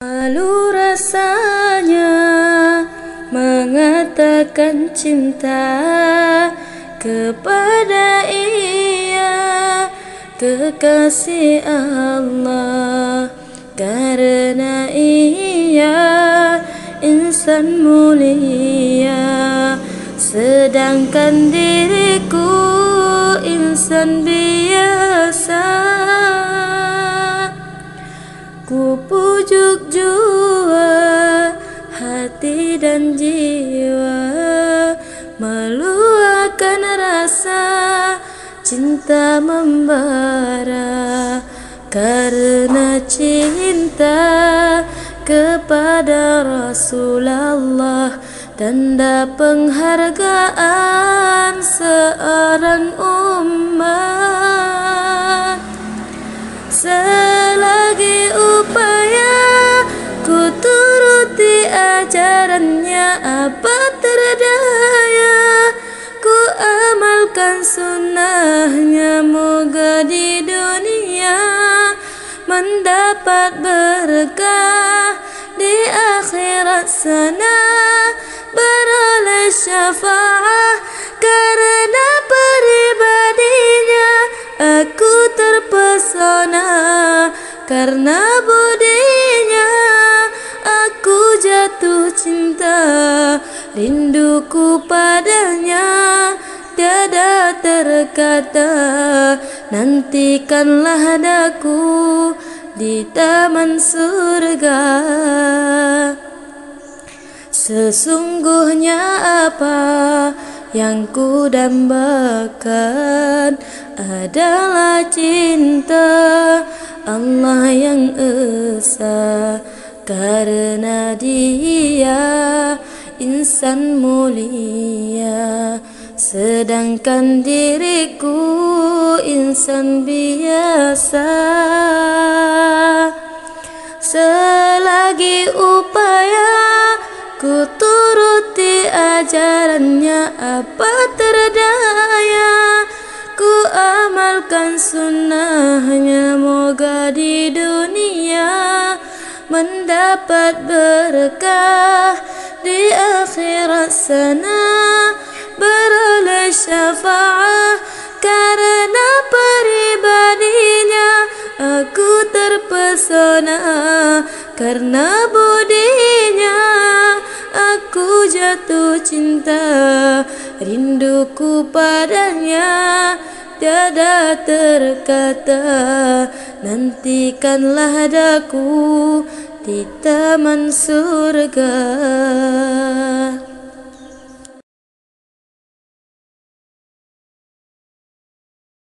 Malu rasanya mengatakan cinta kepada Ia, kekasih Allah, karena Ia insan mulia, sedangkan diriku insan biasa. Ku pujuk jua hati dan jiwa, meluahkan rasa cinta membara, karena cinta kepada Rasulullah, tanda penghargaan seorang umat. Selagi upaya ku turuti ajarannya, apa terdaya ku amalkan sunnahnya, moga di dunia mendapat berkah, di akhirat sana beroleh syafaat, karena pribadinya aku terpesona, karena budinya aku jatuh cinta, rinduku padanya tiada terkata. Nantikanlah daku di taman surga. Sesungguhnya apa yang ku dambakan adalah cinta Allah yang esa, karena Dia insan mulia, sedangkan diriku insan biasa. Selagi upaya ku turuti ajarannya, apa terdaya ku amalkan sunnahnya, moga di dunia mendapat berkah, di akhirat sana beroleh syafaat, karena pribadinya aku terpesona, karena budinya aku jatuh cinta, rinduku padanya tiada terkata. Nantikanlah daku di taman surga.